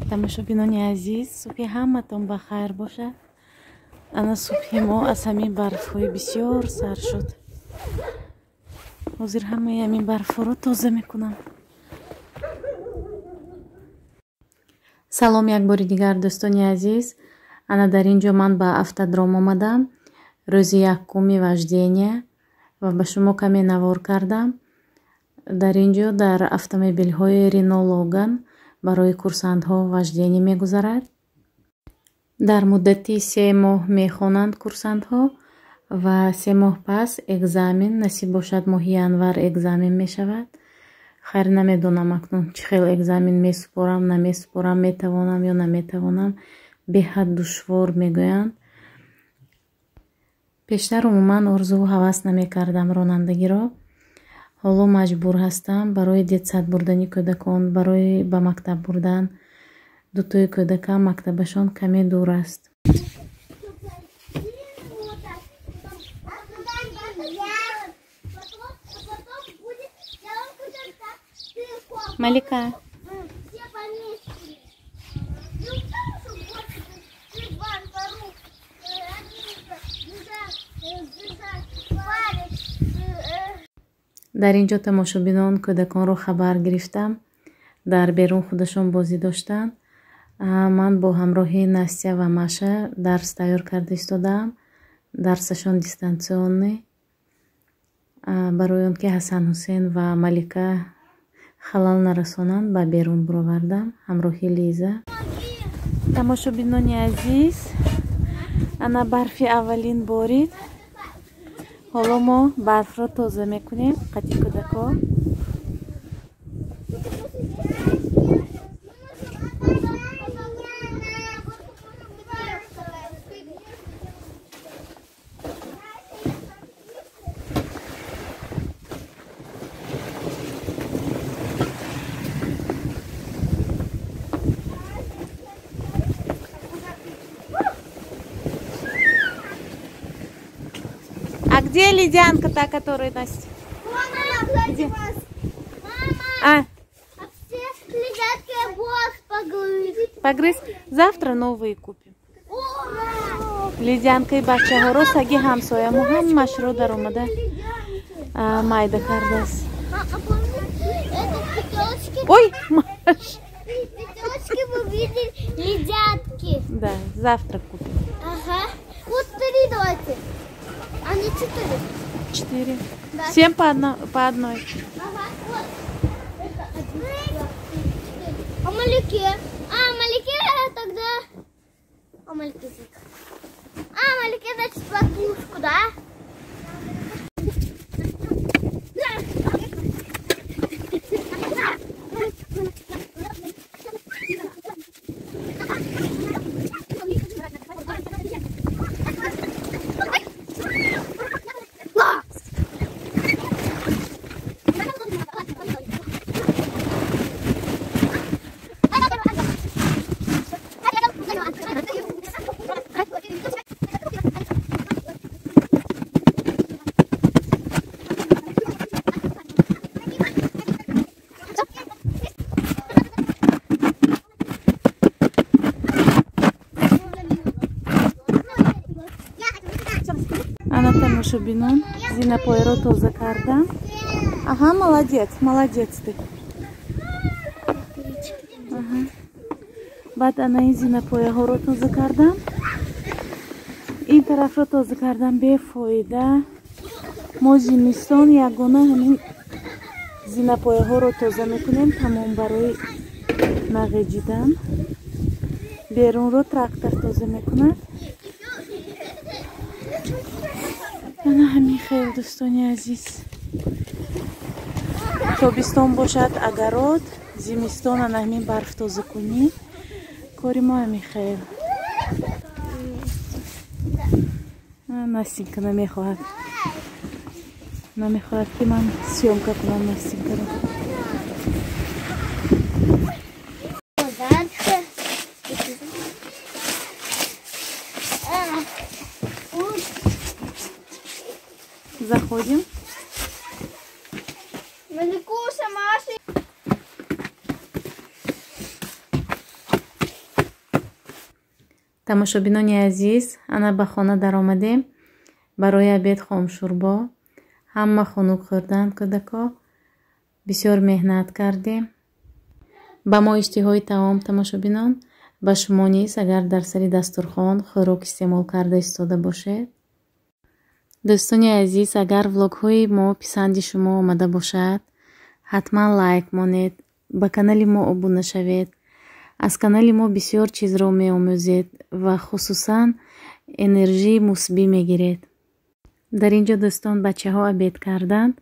тамошобинони азиз, субҳи ҳаматон ба хайр бошад. Ана субҳи мо аз ҳамин барфҳои бисёр сар шуд. ҳозир ҳамаи ҳамин барфҳоро тоза мекунам. салом як бори дигар дӯстони азиз. Ана дар ин ҷо ман ба автодром омадам. рӯзи якуми вождения ва ба шумо каме навор кардам. дар ин ҷо дар автомобилҳои Рено Логан барои курсантҳо вождение мегузарад. дар муддати 3 моҳ мехонанд курсантҳо ва 3 моҳ пас экзамен, насиб бошад моҳи январ экзамен мешавад. хайр намедонам акнун чӣ хел экзамен месупорам, намесупорам, метавонам ё наметавонам. беҳад душвор мегӯянд. пештар умуман орзу ҳавас намекардам ронандагиро. ҳоло маҷбур ҳастам барои детсад бурдани кӯдакон, барои ба мактаб бурдан. дутои кӯдакам мактабашон каме дур аст. малика, дар ин ҷо тамошобинон кӯдаконро хабар гирифтам. дар берун худашон бозӣ доштанд. ман бо ҳамроҳи Настя ва Маша дарс тайёр карда истодаам. дарсашон дистансионӣ. барои он ки Ҳасан Ҳусейн ва Малика халал нарасонанд ба берун буровардам ҳамроҳи Лиза. тамошобинони азиз, ана барфи аввалин борид. ҳоло мо барфро тоза мекунем. қати кӯдако А где ледянка, та, которая Настя? Мама, где? Мама, все ледянки босс погрыз. Погрыз? Завтра новые купим. Ура! Ледянкой бачаҳоро саги ҳамсояму ҳамашро дар омада майда кардааст. Ой, Маш! Пятёчки мы видели ледянки. Да, завтра купим. Ага. Вот 3 давайте. А не 4. 4. Да. Всем по одной. Ага, вот. А Малике? А, Малике тогда... А Малике значит платушку, да? Ана тамошобинон зинапояро тоза кардам. Ага, молодец, молодец ты. Ага. Баъд ана ин зинапояҳоро тоза кардам. ин тарафро тоза кардам бефоида. мо зимистон ягона ҳамин зинапояҳоро тоза мекунем тамом барои нағеҷидан. берунро трактор тоза мекунад. ана ҳамин хел дӯстони азиз. тобистон бошад агарод, зимистон ана ҳамин барфтозакунӣ. кори мо ҳамин хел. Настенька намехоҳад ки ман съёмка кунам Настенькаро. Заходим. Маликуша, Маша. тамошобинони азиз, ана ба хона даромадем барои обед хомшурбо. Ҳама хунук хӯрданд кӯдако. Бисёр меҳнат кардем. ба мо иштиҳои таом тамошобинон, ба шумо низ агар дар сари дастурхон хӯрок истеъмол карда истода бошед. дӯстони азиз, агар влогҳои мо писанди шумо омада бошад, ҳатман лайк монед, ба канали мо обуна шавед. аз канали мо бисёр чизро меомӯзед ва хусусан энержии мусбӣ мегиред. дар ин ҷо дӯстон бачаҳо обед карданд,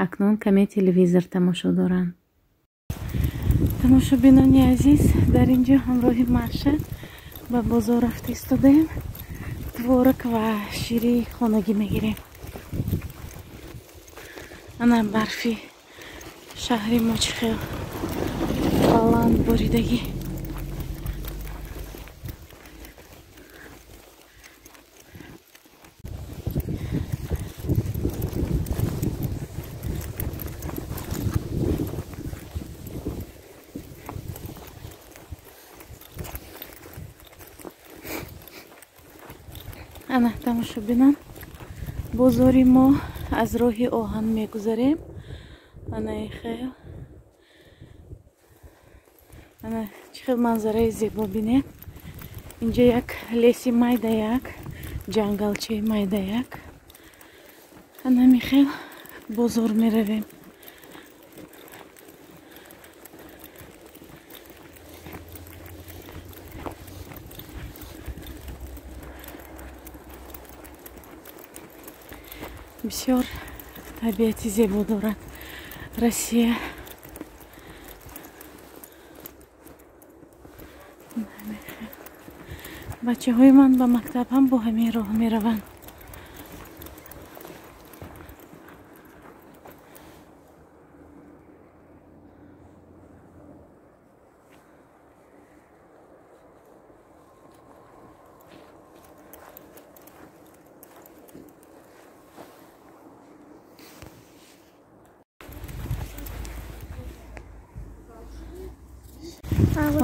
акнун каме телевизор тамошо доранд. тамошобинони азиз, дар ин ҷо ҳамроҳи Маша ба бозор рафта истодаем. творог ва шири хонагӣ мегирем. ана барфи шаҳри мо чӣ хел баланд боридагӣ. ана тамошобинон, бозори мо аз роҳи оҳан мегузарем. ана хел, ана чӣ хел манзараи зебо бинед. инҷа як леси майдаяк, ҷангалчаи майдаяк. ана михел бозор меравем. бисёр табиати зебо дорад Россия. бачаҳои ман ба мактаб ҳам бо ҳамин роҳ мераванд.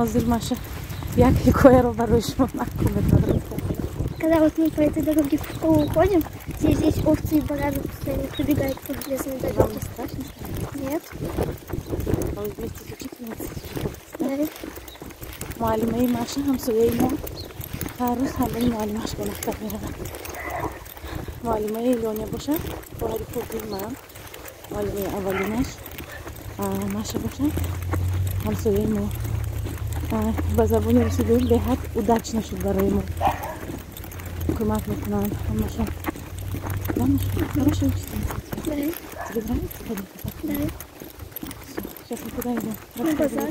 ҳозир Маша як ҳикояро барои шумо нақл метавонам. Когда вот мы по этой дороге в школу уходим, здесь овцы и бараны постоянно пробегают под лесной дорогой. Вам не страшно? Нет. А вы вместе с учительницей живете? Да. Муаллимаи Маша ҳамсояи мо ҳар рӯз ҳамаи муаллимаш ба мактаб мераванд. муаллимаи Лёня бошад, хоҳари хурди ман, муаллимаи аввалинаш Маша бошад, ҳамсояи мо. ба забони русидоӣ беҳад удачна шуд барои мо. кӯмак мекунанд ҳамашон. Хорошая учительница. Да. Тебе нравится ходить? Да. Сейчас мы куда идем? На базар.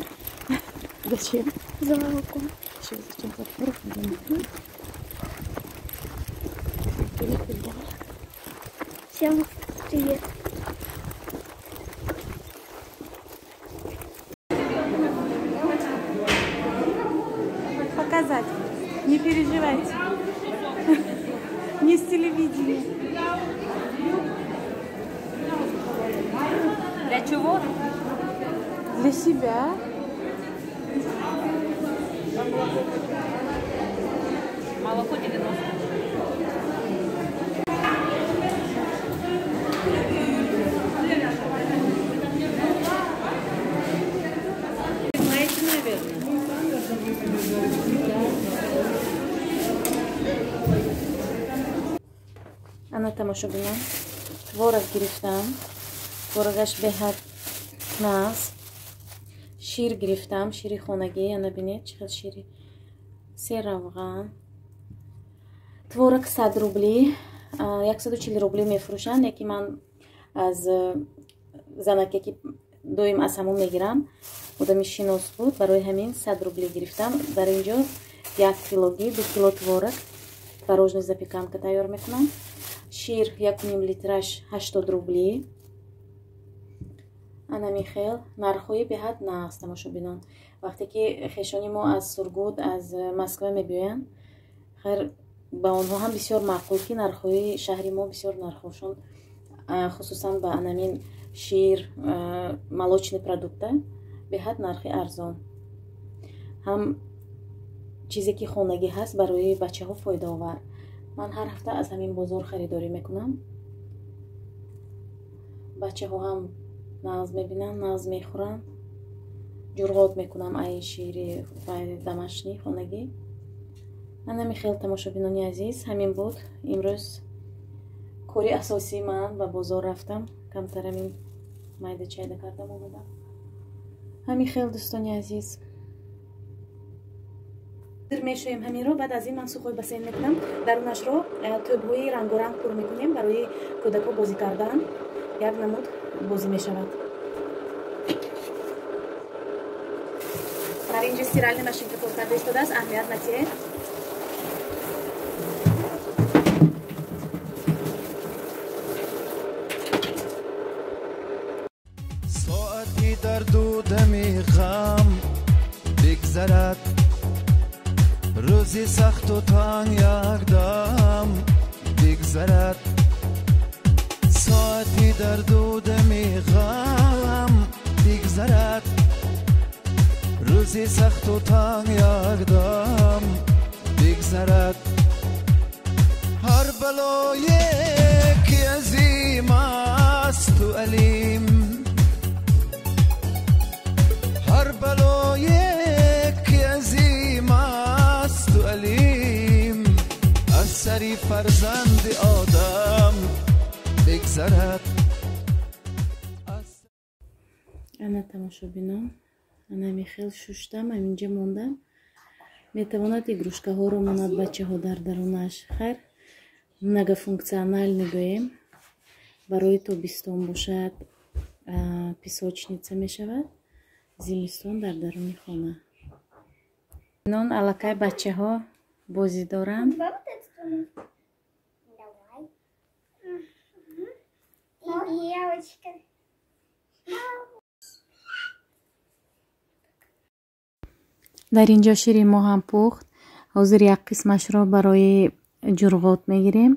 Зачем? За молоком. Еще зачем? За творог идем. Всем привет. Показать. Не переживайте. Не с телевидения. Для чего? Для себя. Молоко 90. Знаете, наверное. ана тамошобинон, творог гирифтам. творогаш беҳад мағз. шир гирифтам, шири хонагӣ. ана бинед чӣ хел шири. 3 равған. творог 100 рубли, 140 рубли мефурӯшанд. яки ман аз занак яки доим аз ҳамон мегирам, одами шинос буд, барои ҳамин 100 рубли гирифтам. дар ин ҷо 1 килоги 2 кило творог творожный запеканка тайёр мекунам. шир 1,5 литраш 80 рубли. ана михел нархҳои беҳад нағз тамошобинон. вақте ки хешони мо аз Сургут, аз Москва мебиёянд, хайр ба онҳо ҳам бисёр маъқул ки нархҳои шаҳри мо бисёр нархҳошон, хусусан ба анамин шир, молочный продукта беҳад нархи арзон. ҳам чизе ки хонагӣ ҳаст барои бачаҳо фоидаовар. ман ҳар ҳафта аз ҳамин бозор харидорӣ мекунам. бачаҳо ҳам нағз мебинанд, нағз мехӯранд. ҷурғот мекунам айни шири ва домашнӣ хонагӣ. анами хел тамошобинони азиз, ҳамин буд имрӯз кори асосии ман. ба бозор рафтам, камтар ҳамин майда чайда кардам омадам. ҳамин хел дӯстони азиз, мешоем ҳаминро. баъд аз ин ман сухой бассейн мекунам. дарунашро тӯбҳои рангоранг пур мекунем барои кӯдакҳо бозӣ кардан. як намуд бозӣ мешавад. дар инҷа стиральни машинка кор карда истодааст, аҳамият натиҳед. ساعتی در دودم غم بگذرد، روزی سخت و تنگ یک دم بگذرد. ساعتی در دودم غم بگذرد، روزی سخت و تنگ یک دم بگذرد. هر بلای که عظیم است و علیم، هر بلای که عظیم است و علیم، از سری فرزند آدم بگذرد. ана тамошобинон, анами хел шуштам, ҳаминҷа мондам. метавонад игрушкаҳоро монад бачаҳо дар дарунаш. хайр, многофункционални гӯем. барои тобистон бошад, песочница мешавад, зимистон дар даруни хона. нон аллакай бачаҳо бозӣ доранд. дар инҷо шири мо ҳам пухт. ҳозир як қисмашро барои ҷурғот мегирем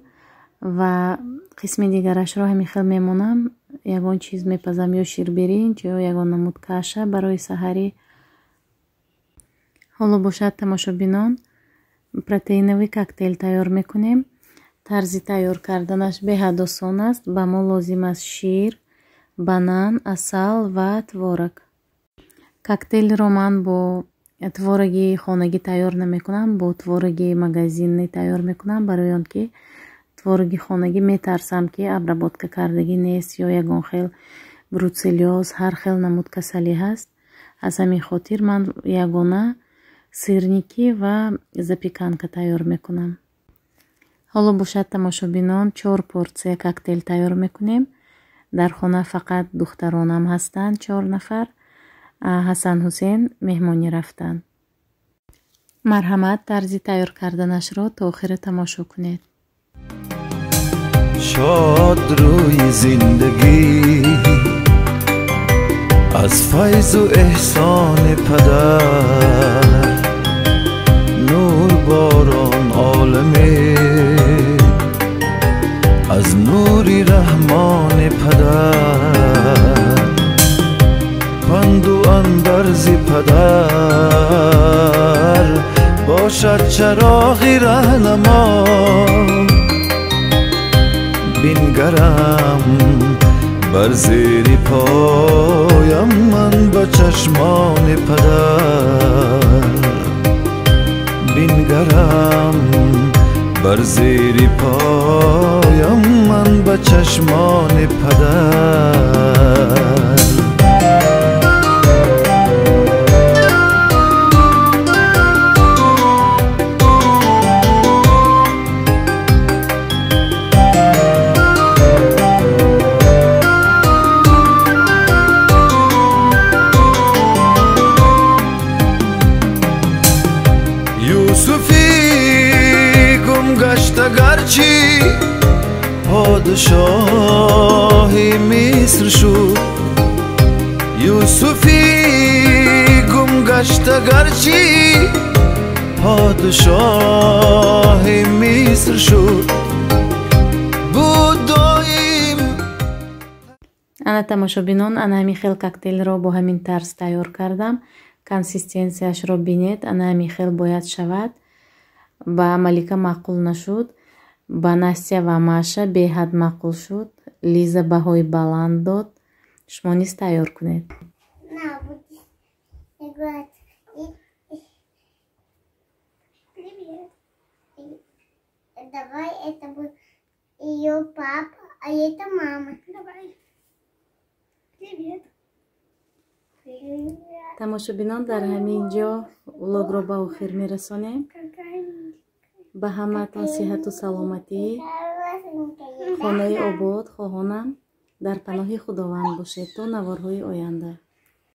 ва қисми дигарашро ҳамин хел мемонам. ягон чиз мепазам, ё ширбиринҷ ё ягон намуд каша барои саҳарӣ. ҳоло бошад тамошобинон, протеиновый коктейл тайёр мекунем. тарзи тайёр карданаш беҳад осон аст. ба мо лозим аст шир, банан, асал ва творог. коктейлро ман бо твороги хонагӣ тайёр намекунам, бо твороги магазинӣ тайёр мекунам, барои он ки твороги хонагӣ метарсам ки обработка кардагӣ нест ё ягон хел брутселёз, ҳар хел намуд касалӣ ҳаст. аз ҳамин хотир ман ягона сирники ва запеканка тайёр мекунам. ҳоло бошад тамошобинон, 4 порсия коктейл тайёр мекунем. дар хона фақат духтаронам ҳастанд, 4 нафар. ҳасан ҳусейн меҳмонӣ рафтанд. марҳамат, тарзи тайёр карданашро то охира тамошо кунед. شاد روی زندگی از فیض و احسان پدر، نور باران عالمه از نوری رحمان پدر، پند و اندرزی پدر باشد چراغی رهنما. بینگرم بر زیر پایم من با چشمان پدر، بینگرم بر زیر پایم من با چشمان پدر. گرچی پادشاهی مصر شد، یوسفی گم گشت گرچی پادشاهی مصر شد بود دایم. ана тамошобинон, ана ҳамин хел коктейлро бо ҳамин тарз тайёр кардам. консистенсияшро бинед, ана ҳамин хел бояд шавад. ба Малика маъқул нашуд, ба Настя ва Маша беҳад маъқул шуд. Лиза баҳои баланд дод. Шумо низ тайёр кунед. Привет. Давай, это будет ее папа, а это мама. Давай. Привет. Привет. тамошобинон, дар ҳамин ҷо влогро ба охир мерасонем. ба ҳамаатон сиҳату саломатӣ, хонаи обод хоҳонам дар паноҳи худованд бошед то наворҳои оянда.